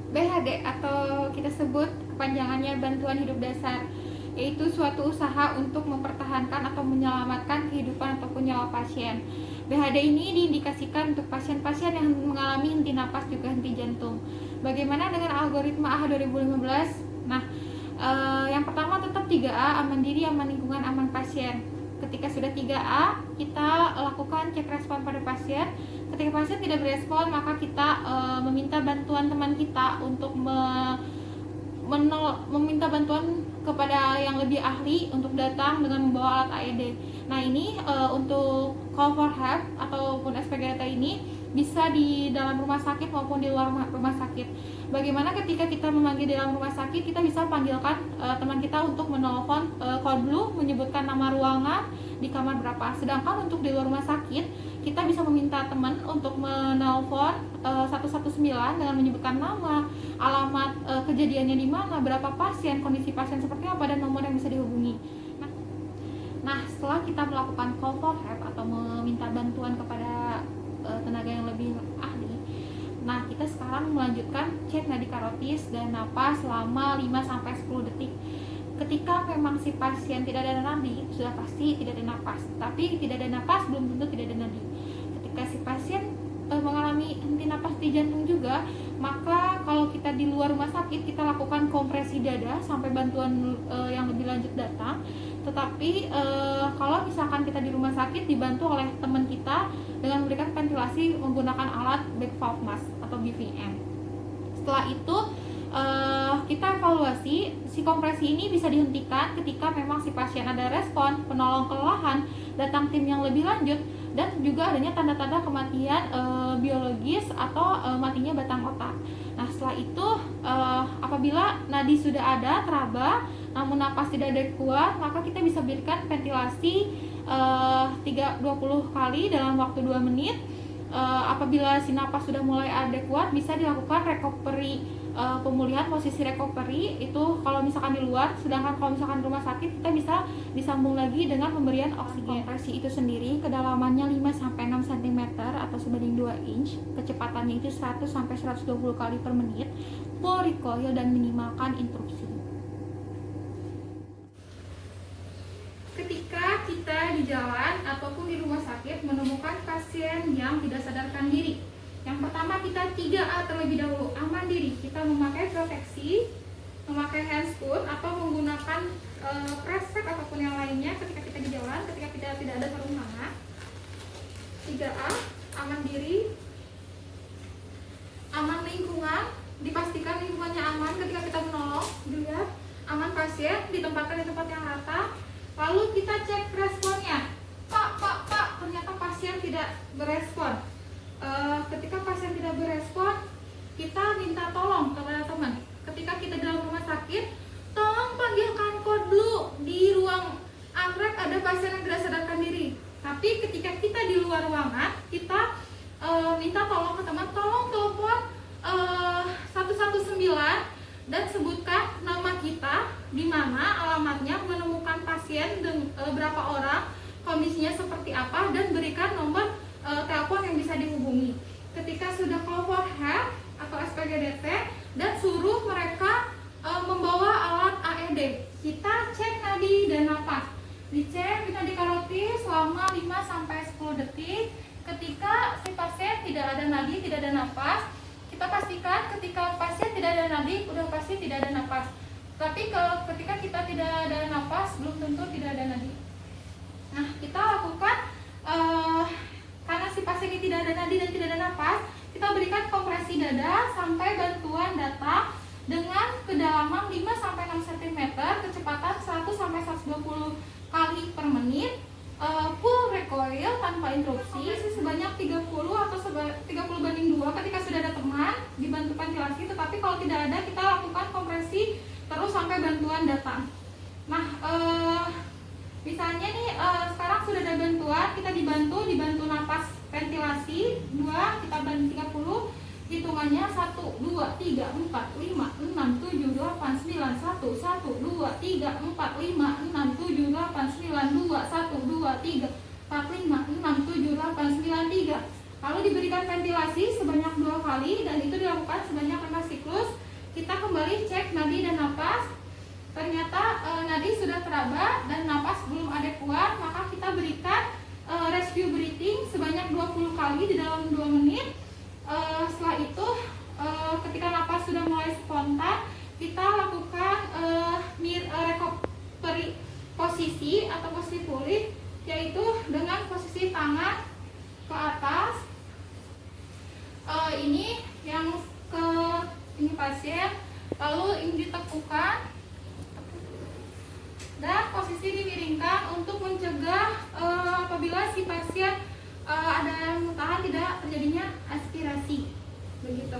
BHD atau kita sebut kepanjangannya bantuan hidup dasar, yaitu suatu usaha untuk mempertahankan atau menyelamatkan kehidupan ataupun nyawa pasien. BHD ini diindikasikan untuk pasien-pasien yang mengalami henti napas juga henti jantung. Bagaimana dengan algoritma AHA 2015? Nah, yang pertama tetap 3A, aman diri, aman lingkungan, aman pasien. Ketika sudah 3A, kita lakukan cek respon pada pasien. Ketika pasien tidak berespon, maka kita meminta bantuan teman kita untuk meminta bantuan kepada yang lebih ahli untuk datang dengan membawa alat AED. Nah, ini untuk call for help ataupun SPG data ini bisa di dalam rumah sakit maupun di luar rumah sakit. Bagaimana ketika kita memanggil di dalam rumah sakit, kita bisa panggilkan teman kita untuk menelpon code blue, menyebutkan nama ruangan di kamar berapa. Sedangkan untuk di luar rumah sakit, kita bisa meminta teman untuk menelpon 119 dengan menyebutkan nama, alamat kejadiannya di mana, berapa pasien, kondisi pasien seperti apa, dan nomor yang bisa dihubungi. Nah, setelah kita melakukan call for help atau meminta bantuan kepada tenaga yang lebih ahli, nah kita sekarang melanjutkan cek nadi karotis dan napas selama 5-10 detik. Ketika memang si pasien tidak ada nadi, sudah pasti tidak ada napas. Tapi tidak ada napas belum tentu tidak ada nadi. Ketika si pasien mengalami henti napas di jantung juga, maka kalau kita di luar rumah sakit, kita lakukan kompresi dada sampai bantuan yang lebih lanjut datang. Tetapi kalau misalkan kita di rumah sakit dibantu oleh teman kita dengan memberikan ventilasi menggunakan alat back valve mask atau BVM. Setelah itu kita evaluasi, si kompresi ini bisa dihentikan ketika memang si pasien ada respon, penolong kelelahan, datang tim yang lebih lanjut, dan juga adanya tanda-tanda kematian biologis atau matinya batang otak. Nah, setelah itu apabila nadi sudah ada teraba namun napas tidak ada kuat, maka kita bisa berikan ventilasi 20 kali dalam waktu 2 menit. Apabila si napas sudah mulai ada kuat, bisa dilakukan recovery, pemulihan posisi recovery itu kalau misalkan di luar. Sedangkan kalau misalkan di rumah sakit, kita bisa disambung lagi dengan pemberian oksigen. Kompresi itu sendiri kedalamannya 5-6 cm atau sebanding 2 inch, kecepatannya itu 100-120 kali per menit, full recoil dan minimalkan interupsi. Ketika kita di jalan ataupun di rumah sakit menemukan pasien yang tidak sadarkan diri, yang pertama kita 3A terlebih dahulu, aman diri. Kita memakai proteksi, memakai handscoot atau menggunakan kresek ataupun yang lainnya ketika kita di jalan, ketika kita tidak ada sarung tangan. 3A, aman diri. Aman lingkungan, dipastikan lingkungannya aman ketika kita menolong. Dilihat aman pasien, ditempatkan di tempat yang rata. Lalu kita cek responnya. Pak, ternyata pasien tidak berespon. Ketika pasien tidak berespon, kita minta tolong kepada teman. Ketika kita dalam rumah sakit, tolong panggilkan code blue. Di ruang anggrek ada pasien yang tidak sadarkan diri. Tapi ketika kita di luar ruangan, kita minta tolong ke teman, tolong telepon 119 dan sebutkan nama kita, di mana alamatnya, menemukan pasien, berapa orang, kondisinya seperti apa, dan berikan nomor telepon yang bisa dihubungi. Ketika sudah call for help atau SPGDT, dan suruh mereka membawa alat AED, kita cek nadi dan napas. Dicek nadi karotis selama 5-10 detik. Ketika si pasien tidak ada nadi, tidak ada napas, kita pastikan ketika pasien tidak ada nadi, udah pasti tidak ada napas. Tapi ketika kita tidak ada napas, belum tentu tidak ada nadi. Nah, kita lakukan karena si pasien ini tidak ada nadi dan tidak ada napas, kita berikan kompresi dada sampai bantuan datang dengan kedalaman 5-6 cm, kecepatan 100-120 kali per menit, full recoil tanpa interupsi sebanyak 30 atau 30/2 ketika sudah ada teman dibantu ventilasi. Tetapi kalau tidak ada, kita lakukan kompresi terus sampai bantuan datang. Nah, misalnya nih sekarang sudah ada bantuan, kita dibantu napas ventilasi 2, kita bantu 30, hitungannya 1, 2, 3, 4, 5, 6, 7, 8, 9, 1, 1, 2, 3, 4, 5, 6, 7, 8, 9, 2, 1, 2, 3, 4, 5, 6, 7, 8, 9, 3. Lalu diberikan ventilasi sebanyak 2 kali dan itu dilakukan sebanyak 5 siklus kita kembali cek nadi dan napas. Ternyata nadi sudah teraba dan napas belum adekuat, maka kita berikan rescue breathing sebanyak 20 kali di dalam 2 menit. Setelah itu ketika napas sudah mulai spontan, kita lakukan recovery posisi atau posisi pulih, yaitu dengan posisi tangan ke atas. Ini yang ini pasien, lalu ini ditekukan dan posisi dimiringkan untuk mencegah apabila si pasien ada muntahan tidak terjadinya aspirasi, begitu.